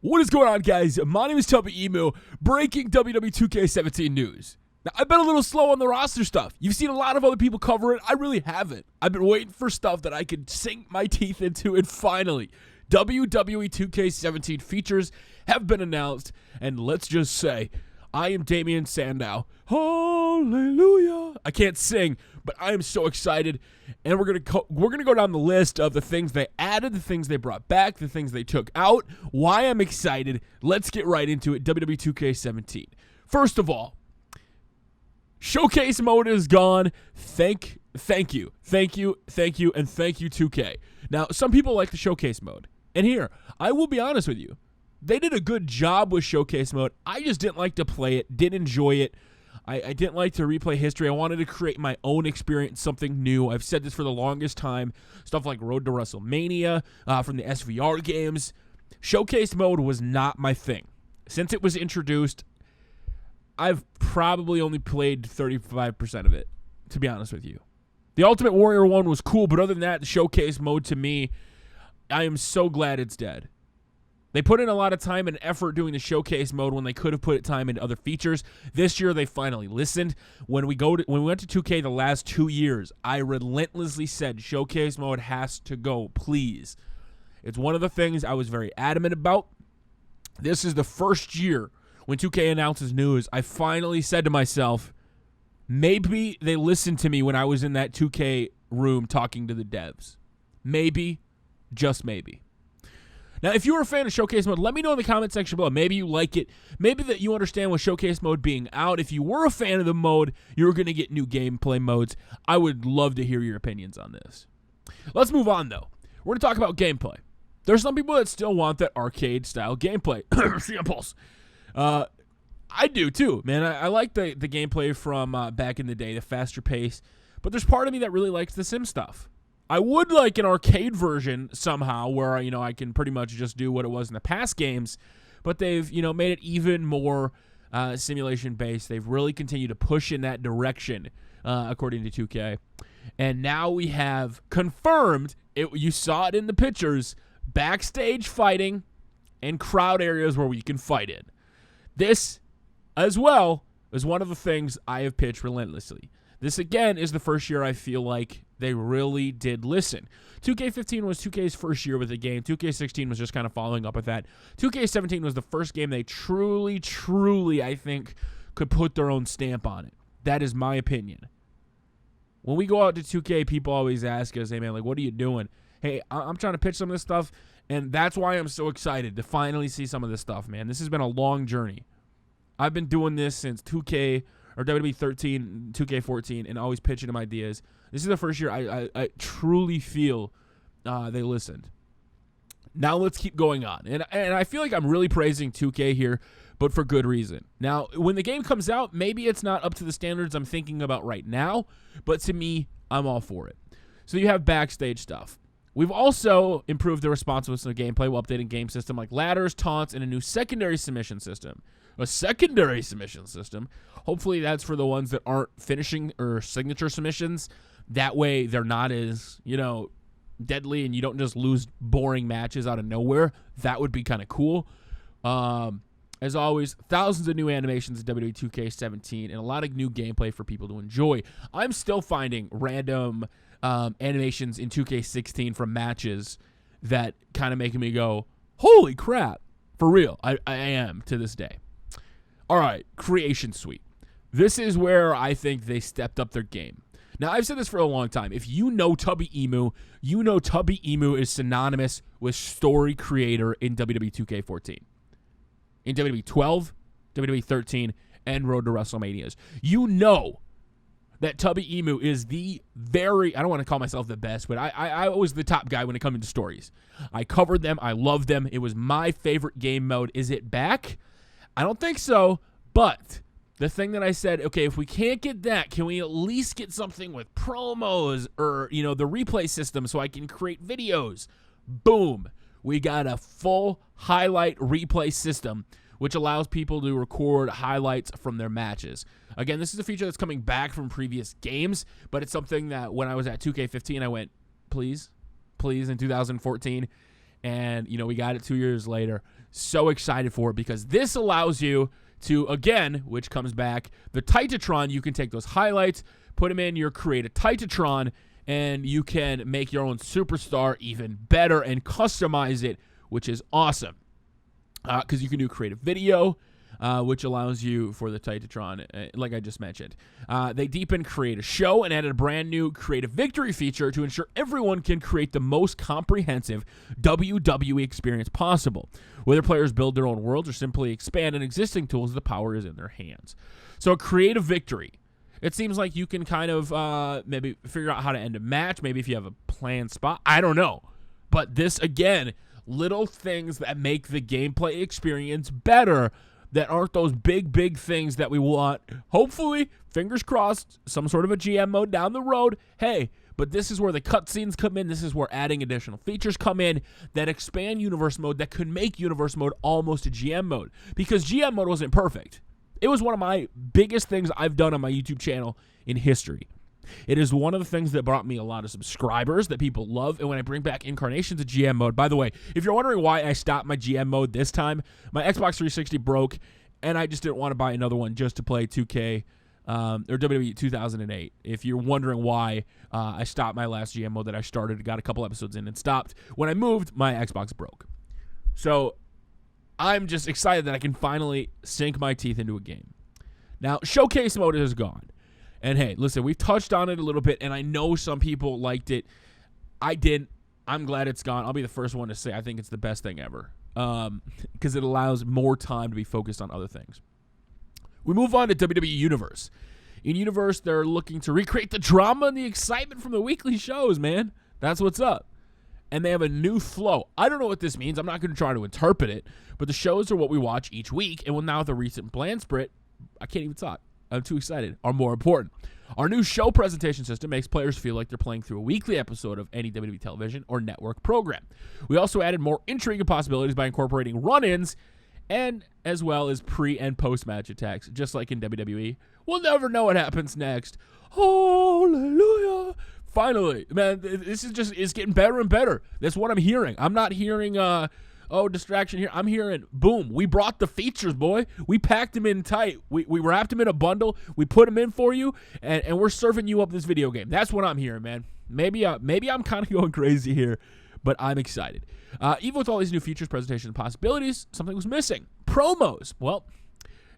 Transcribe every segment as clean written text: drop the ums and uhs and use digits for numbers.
What is going on, guys? My name is Tubby Emu, breaking WWE 2K17 news. Now, I've been a little slow on the roster stuff. You've seen a lot of other people cover it. I really haven't. I've been waiting for stuff that I could sink my teeth into, and finally, WWE 2K17 features have been announced, and let's just say, I am Damian Sandow. Hallelujah. I can't sing, but I am so excited, and we're gonna go down the list of the things they added, the things they brought back, the things they took out, why I'm excited. Let's get right into it. WWE 2K17. First of all, Showcase mode is gone. Thank you, and thank you, 2K. Now, some people like the Showcase mode, and here, I will be honest with you. They did a good job with Showcase mode. I just didn't like to play it, didn't enjoy it. I didn't like to replay history. I wanted to create my own experience, something new. I've said this for the longest time. Stuff like Road to WrestleMania from the SVR games. Showcase mode was not my thing. Since it was introduced, I've probably only played 35% of it, to be honest with you. The Ultimate Warrior one was cool, but other than that, the Showcase mode to me, I am so glad it's dead. They put in a lot of time and effort doing the Showcase mode when they could have put time into other features. This year, they finally listened. When we went to 2K the last 2 years, I relentlessly said Showcase mode has to go, please. It's one of the things I was very adamant about. This is the first year when 2K announces news, I finally said to myself, maybe they listened to me when I was in that 2K room talking to the devs. Maybe, just maybe. Now, if you were a fan of Showcase mode, let me know in the comment section below. Maybe you like it. Maybe that you understand with Showcase mode being out. If you were a fan of the mode, you're going to get new gameplay modes. I would love to hear your opinions on this. Let's move on, though. We're going to talk about gameplay. There's some people that still want that arcade-style gameplay. Samples. I do, too, man. I like the gameplay from back in the day, the faster pace. But there's part of me that really likes the sim stuff. I would like an arcade version somehow where, I can pretty much just do what it was in the past games, but they've, made it even more simulation-based. They've really continued to push in that direction, according to 2K. And now we have confirmed, you saw it in the pictures, backstage fighting and crowd areas where we can fight in. This, as well, is one of the things I have pitched relentlessly. This, again, is the first year I feel like they really did listen. 2K15 was 2K's first year with the game. 2K16 was just kind of following up with that. 2K17 was the first game they truly, I think, could put their own stamp on it. That is my opinion. When we go out to 2K, people always ask us, hey, man, what are you doing? Hey, I'm trying to pitch some of this stuff, and that's why I'm so excited to finally see some of this stuff, man. This has been a long journey. I've been doing this since 2K or WWE 13, 2K14, and always pitching them ideas. This is the first year I truly feel they listened. Now let's keep going on. And I feel like I'm really praising 2K here, but for good reason. Now, when the game comes out, maybe it's not up to the standards I'm thinking about right now, but to me, I'm all for it. So you have backstage stuff. We've also improved the responsiveness of the gameplay while updating game system like ladders, taunts, and a new secondary submission system. A secondary submission system. Hopefully that's for the ones that aren't finishing or signature submissions. That way they're not as, deadly and you don't just lose boring matches out of nowhere. That would be kind of cool. As always, thousands of new animations in WWE 2K17 and a lot of new gameplay for people to enjoy. I'm still finding random animations in 2K16 from matches that kind of making me go, holy crap. For real, I am to this day. All right, Creation Suite. This is where I think they stepped up their game. Now, I've said this for a long time. If you know Tubby Emu, you know Tubby Emu is synonymous with story creator in WWE 2K14. In WWE 12, WWE 13, and Road to WrestleManias. You know that Tubby Emu is I don't want to call myself the best, but I was the top guy when it comes to stories. I covered them. I loved them. It was my favorite game mode. Is it back? I don't think so, but the thing that I said, okay, if we can't get that, can we at least get something with promos or, the replay system so I can create videos? Boom. We got a full highlight replay system, which allows people to record highlights from their matches. Again, this is a feature that's coming back from previous games, but it's something that when I was at 2K15, I went, please, in 2014. And, we got it 2 years later. so excited for it because this allows you to, again, which comes back, the Titatron, you can take those highlights, put them in your Create a Titatron, and you can make your own superstar even better and customize it, which is awesome. Because you can do creative video, which allows you for the Titatron, like I just mentioned. They deepened Create a Show and added a brand new Creative Victory feature to ensure everyone can create the most comprehensive WWE experience possible. Whether players build their own worlds or simply expand on existing tools, the power is in their hands. So a Creative Victory. It seems like you can kind of maybe figure out how to end a match, maybe if you have a planned spot. I don't know. But this, again, little things that make the gameplay experience better that aren't those big things that we want. Hopefully, fingers crossed, some sort of a GM mode down the road. Hey, but this is where the cutscenes come in. This is where adding additional features come in that expand Universe Mode, that could make Universe Mode almost a GM mode. Because GM mode wasn't perfect. It was one of my biggest things I've done on my YouTube channel in history. It is one of the things that brought me a lot of subscribers that people love. And when I bring back incarnations of GM mode, by the way, if you're wondering why I stopped my GM mode this time, my Xbox 360 broke, and I just didn't want to buy another one just to play 2K or WWE 2008. If you're wondering why I stopped my last GM mode that I started, got a couple episodes in and stopped, when I moved, my Xbox broke. So I'm just excited that I can finally sink my teeth into a game. Now, Showcase mode is gone. And hey, listen, we've touched on it a little bit, and I know some people liked it. I didn't. I'm glad it's gone. I'll be the first one to say I think it's the best thing ever because it allows more time to be focused on other things. We move on to WWE Universe. In Universe, they're looking to recreate the drama and the excitement from the weekly shows, man. That's what's up. And they have a new flow. I don't know what this means. I'm not going to try to interpret it, but the shows are what we watch each week, and now with the recent Bland Split, I can't even talk. I'm too excited, are more important. Our new show presentation system makes players feel like they're playing through a weekly episode of any WWE television or network program. We also added more intriguing possibilities by incorporating run-ins and as well as pre- and post-match attacks, just like in WWE. We'll never know what happens next. Hallelujah. Finally, man, this is just it's getting better and better. That's what I'm hearing. I'm not hearing distraction here. I'm hearing, boom, we brought the features, boy. We packed them in tight. We wrapped them in a bundle. We put them in for you, and we're serving you up this video game. That's what I'm hearing, man. Maybe I'm kind of going crazy here, but I'm excited. Even with all these new features, presentations, and possibilities, something was missing. Promos. Well,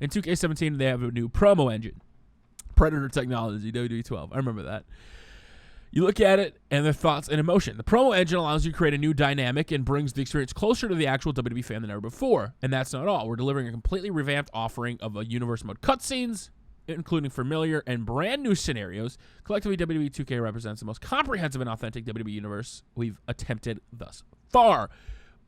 in 2K17, they have a new promo engine. Predator Technology, WWE 12. I remember that. You look at it and the thoughts and emotion. The promo engine allows you to create a new dynamic and brings the experience closer to the actual WWE fan than ever before. And that's not all. We're delivering a completely revamped offering of a universe mode cutscenes, including familiar and brand new scenarios. Collectively, WWE 2K represents the most comprehensive and authentic WWE universe we've attempted thus far.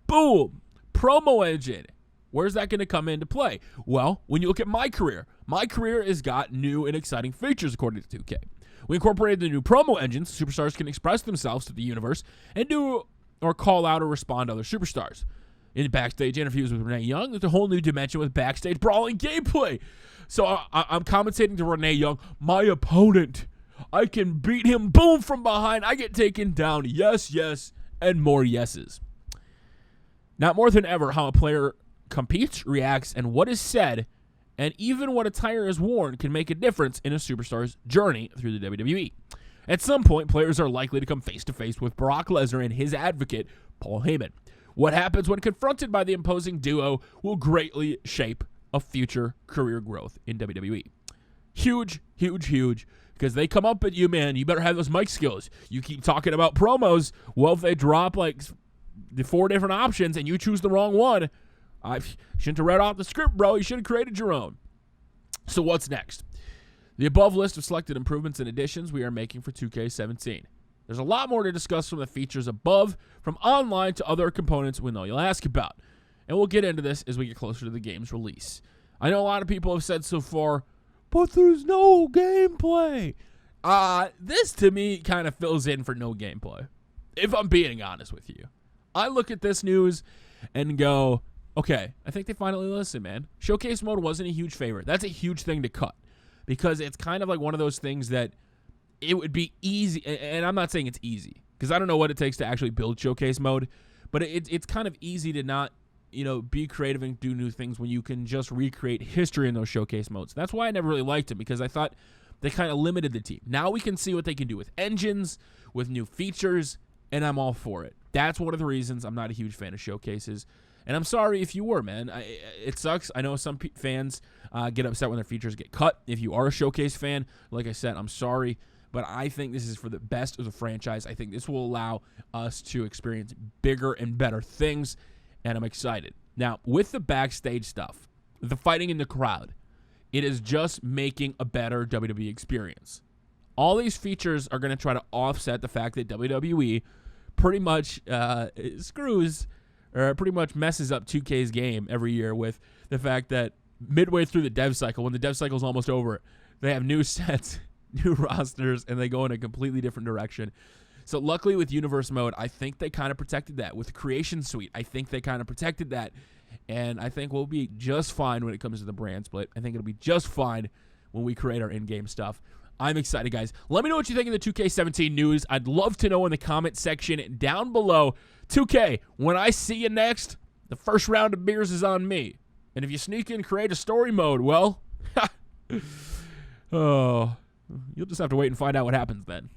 Boom! Promo engine. Where's that going to come into play? Well, when you look at MyCareer, MyCareer has got new and exciting features according to 2K. We incorporated the new promo engines so superstars can express themselves to the universe and do or call out or respond to other superstars. In Backstage interviews with Renee Young, there's a whole new dimension with Backstage brawling gameplay. So I'm commentating to Renee Young, my opponent. I can beat him, boom, from behind. I get taken down. Yes, yes, and more yeses. Now, more than ever, how a player competes, reacts, and what is said, and even what attire is worn can make a difference in a superstar's journey through the WWE. At some point, players are likely to come face-to-face with Brock Lesnar and his advocate, Paul Heyman. What happens when confronted by the imposing duo will greatly shape a future career growth in WWE. Huge, huge, huge, because they come up at you, man. You better have those mic skills. You keep talking about promos. Well, if they drop like the 4 different options and you choose the wrong one, I shouldn't have read off the script, bro. You should have created your own. So what's next? The above list of selected improvements and additions we are making for 2K17. There's a lot more to discuss from the features above, from online to other components we know you'll ask about. And we'll get into this as we get closer to the game's release. I know a lot of people have said so far, but there's no gameplay. This to me kind of fills in for no gameplay, if I'm being honest with you. I look at this news and go, okay, I think they finally listened, man. Showcase mode wasn't a huge favorite. That's a huge thing to cut because it's kind of like one of those things that it would be easy, and I'm not saying it's easy because I don't know what it takes to actually build showcase mode, but it's kind of easy to not be creative and do new things when you can just recreate history in those showcase modes. That's why I never really liked them, because I thought they kind of limited the team. Now we can see what they can do with engines, with new features, and I'm all for it. That's one of the reasons I'm not a huge fan of showcases. And I'm sorry if you were, man. It sucks. I know some fans get upset when their features get cut. If you are a showcase fan, like I said, I'm sorry. But I think this is for the best of the franchise. I think this will allow us to experience bigger and better things, and I'm excited. Now, with the backstage stuff, the fighting in the crowd, it is just making a better WWE experience. All these features are going to try to offset the fact that WWE pretty much screws or pretty much messes up 2K's game every year with the fact that midway through the dev cycle, when the dev cycle is almost over, they have new sets, new rosters, and they go in a completely different direction. So luckily with Universe Mode, I think they kind of protected that. With Creation Suite, I think they kind of protected that. And I think we'll be just fine when it comes to the brand split. I think it'll be just fine when we create our in-game stuff. I'm excited, guys. Let me know what you think of the 2K17 news. I'd love to know in the comment section down below. 2K, when I see you next, the first round of beers is on me. And if you sneak in create a story mode, well, oh, you'll just have to wait and find out what happens then.